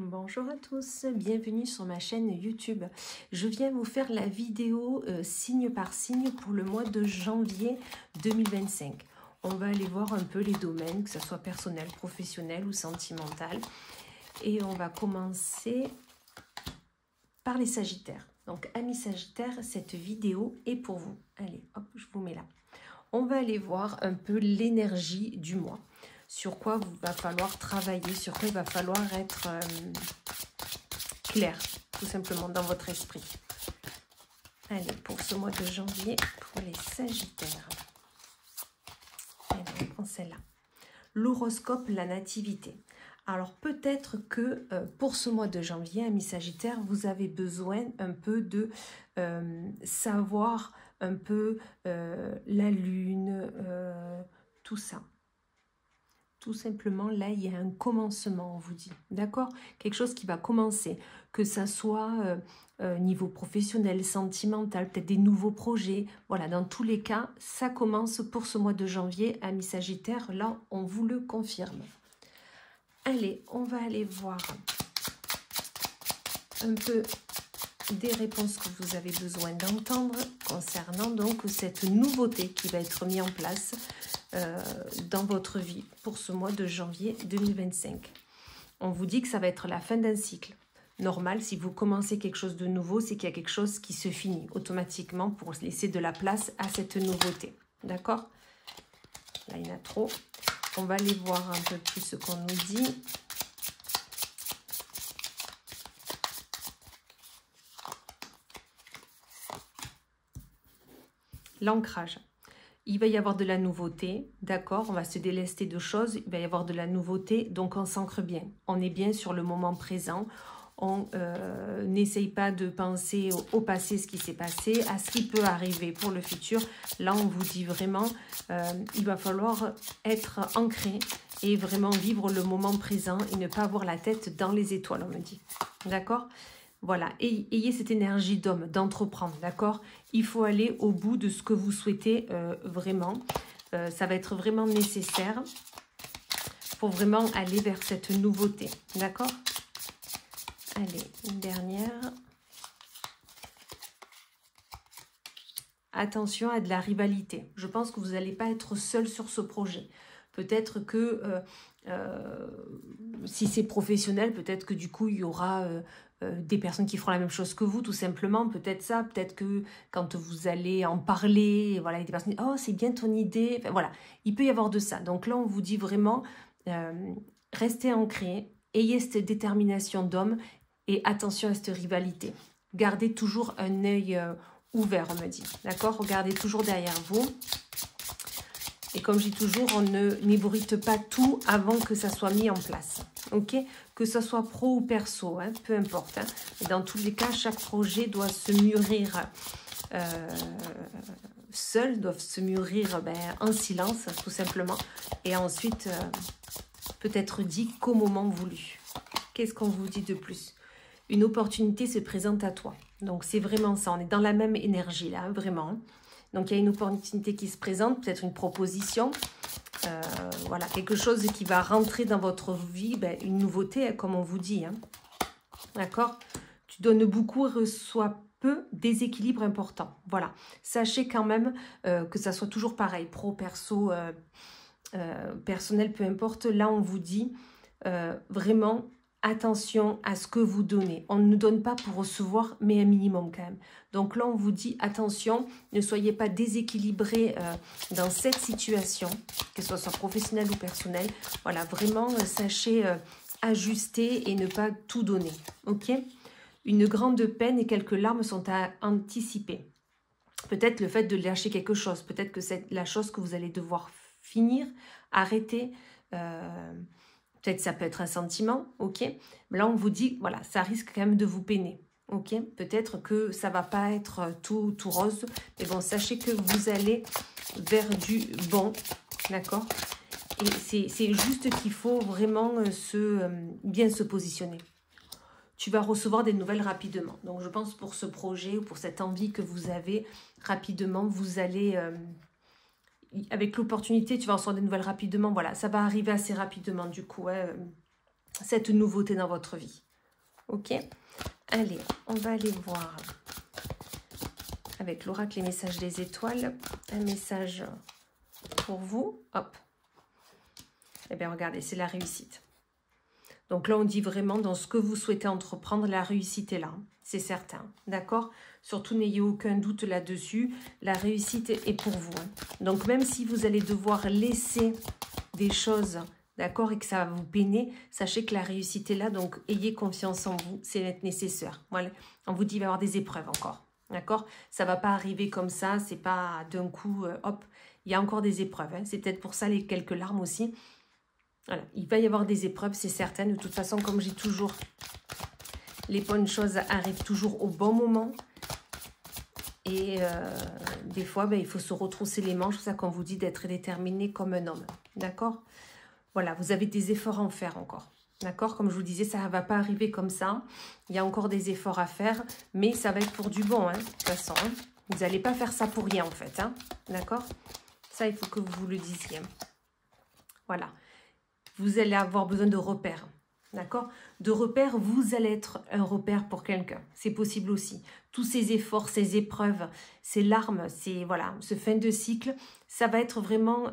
Bonjour à tous, bienvenue sur ma chaîne YouTube. Je viens vous faire la vidéo signe par signe pour le mois de janvier 2025. On va aller voir un peu les domaines, que ce soit personnel, professionnel ou sentimental. Et on va commencer par les Sagittaires. Donc, amis Sagittaires, cette vidéo est pour vous. Allez, hop, je vous mets là. On va aller voir un peu l'énergie du mois. Sur quoi il va falloir travailler, sur quoi il va falloir être clair, tout simplement, dans votre esprit. Allez, pour ce mois de janvier, pour les Sagittaires. Allez, on prend celle-là. L'horoscope, la nativité. Alors, peut-être que pour ce mois de janvier, amis Sagittaires, vous avez besoin un peu de savoir un peu la lune, tout ça. Tout simplement, là, il y a un commencement, on vous dit. D'accord? Quelque chose qui va commencer. Que ça soit niveau professionnel, sentimental, peut-être des nouveaux projets. Voilà, dans tous les cas, ça commence pour ce mois de janvier. Amis Sagittaires, là, on vous le confirme. Allez, on va aller voir un peu des réponses que vous avez besoin d'entendre concernant donc cette nouveauté qui va être mise en place dans votre vie pour ce mois de janvier 2025. On vous dit que ça va être la fin d'un cycle. Normal, si vous commencez quelque chose de nouveau, c'est qu'il y a quelque chose qui se finit automatiquement pour laisser de la place à cette nouveauté. D'accord? Là, il y en a trop. On va aller voir un peu plus ce qu'on nous dit. L'ancrage. Il va y avoir de la nouveauté, d'accord, on va se délester de choses, il va y avoir de la nouveauté, donc on s'ancre bien. On est bien sur le moment présent, on n'essaye pas de penser au passé, ce qui s'est passé, à ce qui peut arriver pour le futur. Là, on vous dit vraiment, il va falloir être ancré et vraiment vivre le moment présent et ne pas avoir la tête dans les étoiles, on me dit. D'accord ? Voilà, ayez cette énergie d'homme, d'entreprendre, d'accord? Il faut aller au bout de ce que vous souhaitez vraiment. Ça va être vraiment nécessaire pour vraiment aller vers cette nouveauté, d'accord? Allez, une dernière. Attention à de la rivalité. Je pense que vous n'allez pas être seul sur ce projet. Peut-être que si c'est professionnel, peut-être que du coup, il y aura des personnes qui feront la même chose que vous, tout simplement. Peut-être ça, peut-être que quand vous allez en parler, voilà, il y a des personnes qui disent « Oh, c'est bien ton idée ». Enfin, voilà, il peut y avoir de ça. Donc là, on vous dit vraiment, restez ancrés, ayez cette détermination d'homme et attention à cette rivalité. Gardez toujours un œil ouvert, on me dit. D'accord? Regardez toujours derrière vous. Et comme je dis toujours, on n'ébruite pas tout avant que ça soit mis en place. Ok? Que ce soit pro ou perso, hein, peu importe. Hein. Et dans tous les cas, chaque projet doit se mûrir seul, doit se mûrir en silence, tout simplement. Et ensuite, peut être dit qu'au moment voulu. Qu'est-ce qu'on vous dit de plus? Une opportunité se présente à toi. Donc, c'est vraiment ça. On est dans la même énergie, là, vraiment. Donc, il y a une opportunité qui se présente, peut-être une proposition. Voilà, quelque chose qui va rentrer dans votre vie, une nouveauté, comme on vous dit. Hein. D'accord? Tu donnes beaucoup et reçois peu, déséquilibre important. Voilà. Sachez quand même que ça soit toujours pareil, pro, perso, personnel, peu importe. Là, on vous dit vraiment... Attention à ce que vous donnez. On ne donne pas pour recevoir, mais un minimum quand même. Donc là, on vous dit, attention, ne soyez pas déséquilibrés dans cette situation, que ce soit professionnel ou personnel. Voilà, vraiment, sachez ajuster et ne pas tout donner. Ok? Une grande peine et quelques larmes sont à anticiper. Peut-être le fait de lâcher quelque chose. Peut-être que c'est la chose que vous allez devoir finir, arrêter. Peut-être ça peut être un sentiment, ok? Mais là, on vous dit, voilà, ça risque quand même de vous peiner, ok? Peut-être que ça ne va pas être tout rose, mais bon, sachez que vous allez vers du bon, d'accord? Et c'est juste qu'il faut vraiment bien se positionner. Tu vas recevoir des nouvelles rapidement. Donc, je pense pour ce projet ou pour cette envie que vous avez, rapidement, vous allez... avec l'opportunité, tu vas recevoir des nouvelles rapidement. Voilà, ça va arriver assez rapidement, du coup, cette nouveauté dans votre vie. Ok? Allez, on va aller voir avec l'oracle les messages des étoiles. Un message pour vous. Hop. Eh bien, regardez, c'est la réussite. Donc là, on dit vraiment dans ce que vous souhaitez entreprendre, la réussite est là. C'est certain. D'accord? Surtout, n'ayez aucun doute là-dessus. La réussite est pour vous. Donc, même si vous allez devoir laisser des choses, d'accord, et que ça va vous peiner, sachez que la réussite est là. Donc, ayez confiance en vous. C'est nécessaire. Voilà. On vous dit qu'il va y avoir des épreuves encore. D'accord? Ça ne va pas arriver comme ça. C'est pas d'un coup, hop. Il y a encore des épreuves. Hein. C'est peut-être pour ça les quelques larmes aussi. Voilà, il va y avoir des épreuves, c'est certain. De toute façon, comme j'ai toujours, les bonnes choses arrivent toujours au bon moment. Et des fois, ben, il faut se retrousser les manches. C'est ça qu'on vous dit d'être déterminé comme un homme. D'accord? Voilà, vous avez des efforts à en faire encore. D'accord? Comme je vous disais, ça ne va pas arriver comme ça. Il y a encore des efforts à faire, mais ça va être pour du bon, hein, de toute façon. Hein. Vous n'allez pas faire ça pour rien, en fait. Hein. D'accord? Ça, il faut que vous le disiez. Voilà. Vous allez avoir besoin de repères, d'accord? De repères, vous allez être un repère pour quelqu'un. C'est possible aussi. Tous ces efforts, ces épreuves, ces larmes, voilà, ce fin de cycle, ça va être vraiment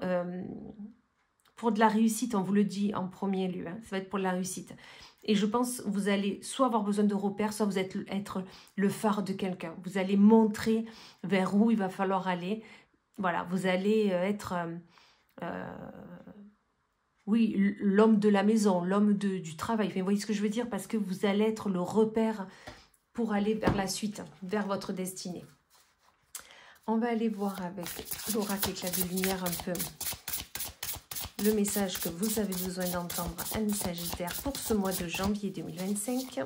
pour de la réussite, on vous le dit en premier lieu. Hein, ça va être pour de la réussite. Et je pense que vous allez soit avoir besoin de repères, soit vous allez être le phare de quelqu'un. Vous allez montrer vers où il va falloir aller. Voilà, vous allez être... oui, l'homme de la maison, l'homme du travail. Enfin, vous voyez ce que je veux dire? Parce que vous allez être le repère pour aller vers la suite, vers votre destinée. On va aller voir avec l'oracle éclat de lumière un peu le message que vous avez besoin d'entendre, un Sagittaire pour ce mois de janvier 2025.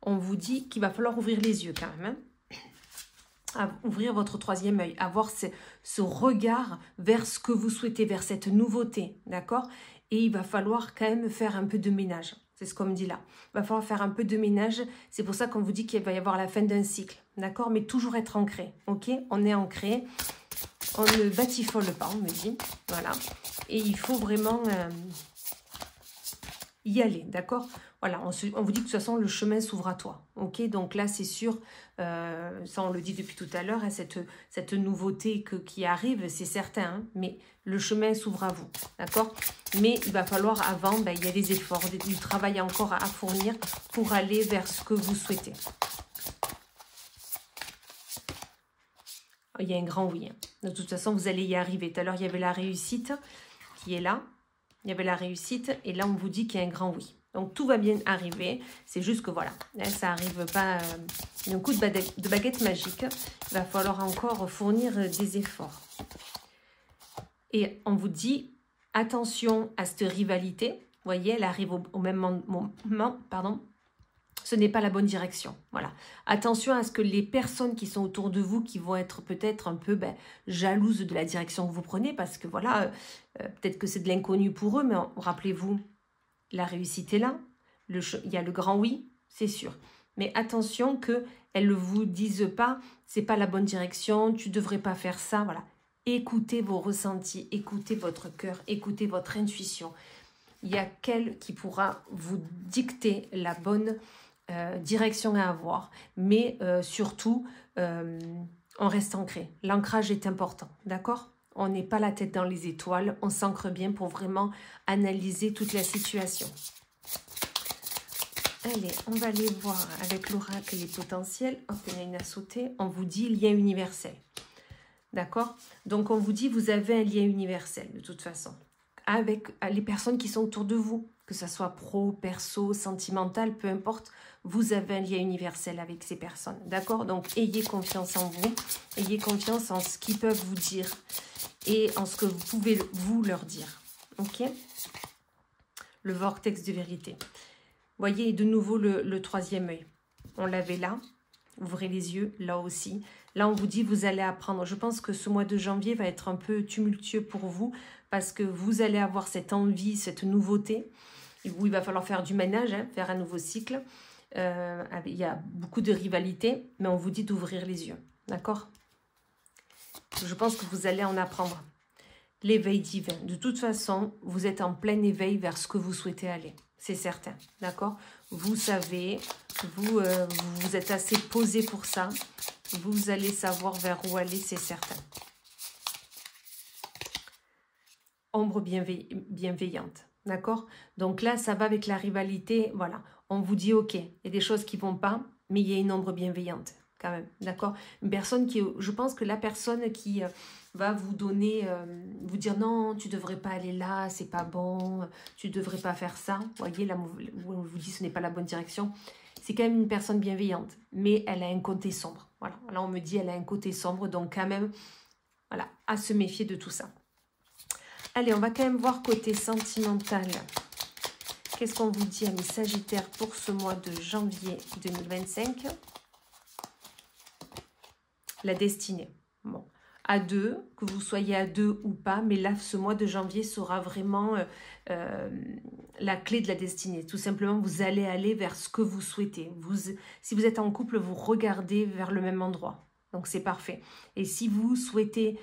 On vous dit qu'il va falloir ouvrir les yeux quand même, hein, à ouvrir votre troisième œil, avoir ce regard vers ce que vous souhaitez, vers cette nouveauté, d'accord? Et il va falloir quand même faire un peu de ménage, c'est ce qu'on me dit là. Il va falloir faire un peu de ménage, c'est pour ça qu'on vous dit qu'il va y avoir la fin d'un cycle, d'accord? Mais toujours être ancré, ok? On est ancré, on ne batifole pas, on me dit, voilà. Et il faut vraiment y aller, d'accord? Voilà, on vous dit que de toute façon, le chemin s'ouvre à toi. Ok, donc là, c'est sûr, ça on le dit depuis tout à l'heure, hein, cette nouveauté qui arrive, c'est certain, hein, mais le chemin s'ouvre à vous, d'accord? Mais il va falloir, avant, ben, il y a des efforts, du travail encore à fournir pour aller vers ce que vous souhaitez. Il y a un grand oui. Hein. De toute façon, vous allez y arriver. Tout à l'heure, il y avait la réussite qui est là. Il y avait la réussite et là, on vous dit qu'il y a un grand oui. Donc, tout va bien arriver. C'est juste que voilà, ça n'arrive pas d'un coup de baguette magique. Il va falloir encore fournir des efforts. Et on vous dit, attention à cette rivalité. Vous voyez, elle arrive au même moment. Pardon. Ce n'est pas la bonne direction. Voilà. Attention à ce que les personnes qui sont autour de vous, qui vont être peut-être un peu jalouses de la direction que vous prenez, parce que voilà, peut-être que c'est de l'inconnu pour eux, mais rappelez-vous, la réussite est là. Il y a le grand oui, c'est sûr. Mais attention qu'elles ne vous disent pas, c'est pas la bonne direction, tu ne devrais pas faire ça. Voilà. Écoutez vos ressentis, écoutez votre cœur, écoutez votre intuition. Il y a qu'elle qui pourra vous dicter la bonne direction à avoir, mais surtout on reste ancré. L'ancrage est important, d'accord? On n'est pas la tête dans les étoiles, on s'ancre bien pour vraiment analyser toute la situation. Allez, on va aller voir avec l'oracle les potentiels. Hop, il y en a une à sauter. On vous dit lien universel, d'accord? Donc on vous dit vous avez un lien universel de toute façon avec les personnes qui sont autour de vous, que ce soit pro, perso, sentimental, peu importe, vous avez un lien universel avec ces personnes, d'accord? Donc, ayez confiance en vous, ayez confiance en ce qu'ils peuvent vous dire et en ce que vous pouvez vous leur dire, ok? Le vortex de vérité. Voyez de nouveau le troisième œil. On l'avait là, ouvrez les yeux, là aussi. Là, on vous dit, vous allez apprendre. Je pense que ce mois de janvier va être un peu tumultueux pour vous parce que vous allez avoir cette envie, cette nouveauté où il va falloir faire du ménage, hein, faire un nouveau cycle. Il y a beaucoup de rivalité, mais on vous dit d'ouvrir les yeux, d'accord? Je pense que vous allez en apprendre. L'éveil divin. De toute façon, vous êtes en plein éveil vers ce que vous souhaitez aller, c'est certain, d'accord? Vous savez, vous êtes assez posé pour ça. Vous allez savoir vers où aller, c'est certain. Ombre bienveillante, d'accord? Donc là, ça va avec la rivalité, voilà. On vous dit, ok, il y a des choses qui ne vont pas, mais il y a une ombre bienveillante, quand même, d'accord? Une personne qui, je pense que la personne qui va vous donner, vous dire, non, tu ne devrais pas aller là, c'est pas bon, tu ne devrais pas faire ça, vous voyez, là, on vous dit, ce n'est pas la bonne direction. C'est quand même une personne bienveillante, mais elle a un côté sombre, voilà. Là, on me dit, elle a un côté sombre, donc quand même, voilà, à se méfier de tout ça. Allez, on va quand même voir côté sentimental. Qu'est-ce qu'on vous dit à mes Sagittaires pour ce mois de janvier 2025? La destinée. Bon, à deux, que vous soyez à deux ou pas, mais là, ce mois de janvier sera vraiment la clé de la destinée. Tout simplement, vous allez aller vers ce que vous souhaitez. Si vous êtes en couple, vous regardez vers le même endroit. Donc, c'est parfait. Et si vous souhaitez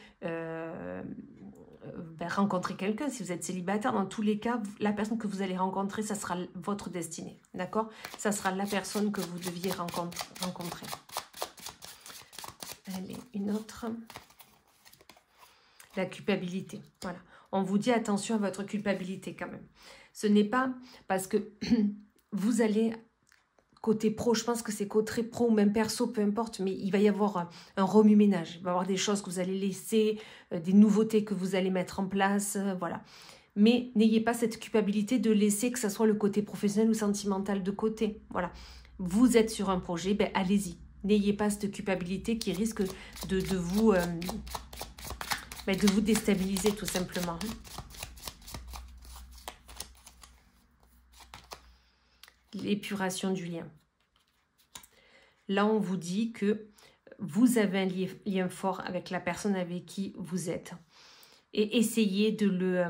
rencontrer quelqu'un, si vous êtes célibataire, dans tous les cas, la personne que vous allez rencontrer, ça sera votre destinée, d'accord? Ça sera la personne que vous deviez rencontrer. Allez, une autre. La culpabilité, voilà. On vous dit attention à votre culpabilité quand même. Ce n'est pas parce que vous allez... Côté pro, je pense que c'est côté pro ou même perso, peu importe, mais il va y avoir un remue-ménage. Il va y avoir des choses que vous allez laisser, des nouveautés que vous allez mettre en place, voilà. Mais n'ayez pas cette culpabilité de laisser que ce soit le côté professionnel ou sentimental de côté, voilà. Vous êtes sur un projet, ben allez-y. N'ayez pas cette culpabilité qui risque de vous déstabiliser tout simplement. L'épuration du lien. Là, on vous dit que vous avez un lien fort avec la personne avec qui vous êtes. Et essayez de le...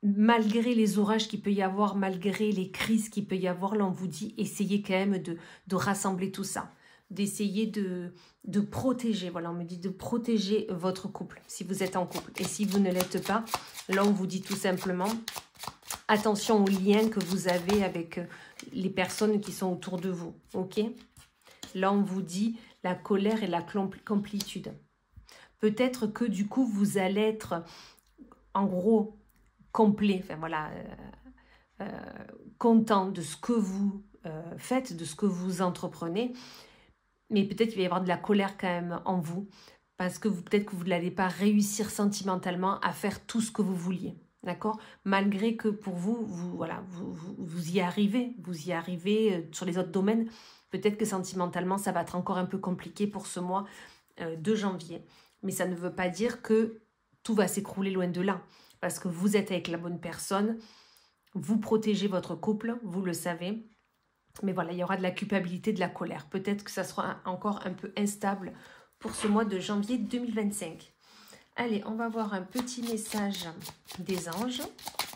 malgré les orages qu'il peut y avoir, malgré les crises qu'il peut y avoir, là, on vous dit, essayez quand même de rassembler tout ça. D'essayer de protéger, voilà, on me dit de protéger votre couple, si vous êtes en couple. Et si vous ne l'êtes pas, là, on vous dit tout simplement... Attention aux liens que vous avez avec les personnes qui sont autour de vous, ok? Là, on vous dit la colère et la complétude. Peut-être que du coup, vous allez être, en gros, complet, enfin voilà, content de ce que vous faites, de ce que vous entreprenez, mais peut-être qu'il va y avoir de la colère quand même en vous, parce que peut-être que vous n'allez pas réussir sentimentalement à faire tout ce que vous vouliez. D'accord? Malgré que pour vous, vous y arrivez. Vous y arrivez sur les autres domaines. Peut-être que sentimentalement, ça va être encore un peu compliqué pour ce mois de janvier. Mais ça ne veut pas dire que tout va s'écrouler loin de là. Parce que vous êtes avec la bonne personne. Vous protégez votre couple, vous le savez. Mais voilà, il y aura de la culpabilité, de la colère. Peut-être que ça sera encore un peu instable pour ce mois de janvier 2025. Allez, on va voir un petit message des anges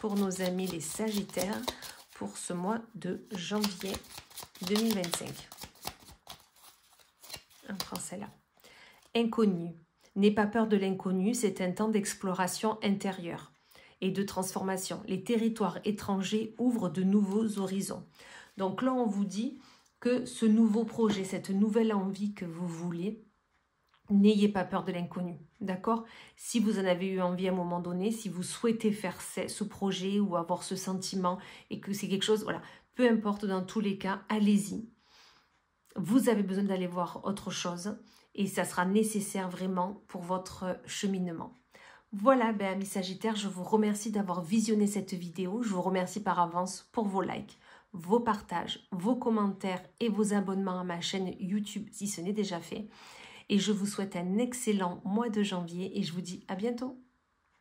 pour nos amis les Sagittaires pour ce mois de janvier 2025. On prend celle-là. Inconnu. N'aie pas peur de l'inconnu, c'est un temps d'exploration intérieure et de transformation. Les territoires étrangers ouvrent de nouveaux horizons. Donc là, on vous dit que ce nouveau projet, cette nouvelle envie que vous voulez, n'ayez pas peur de l'inconnu, d'accord? Si vous en avez eu envie à un moment donné, si vous souhaitez faire ce projet ou avoir ce sentiment et que c'est quelque chose, voilà, peu importe, dans tous les cas, allez-y. Vous avez besoin d'aller voir autre chose et ça sera nécessaire vraiment pour votre cheminement. Voilà, ben, amis Sagittaires, je vous remercie d'avoir visionné cette vidéo. Je vous remercie par avance pour vos likes, vos partages, vos commentaires et vos abonnements à ma chaîne YouTube si ce n'est déjà fait. Et je vous souhaite un excellent mois de janvier et je vous dis à bientôt.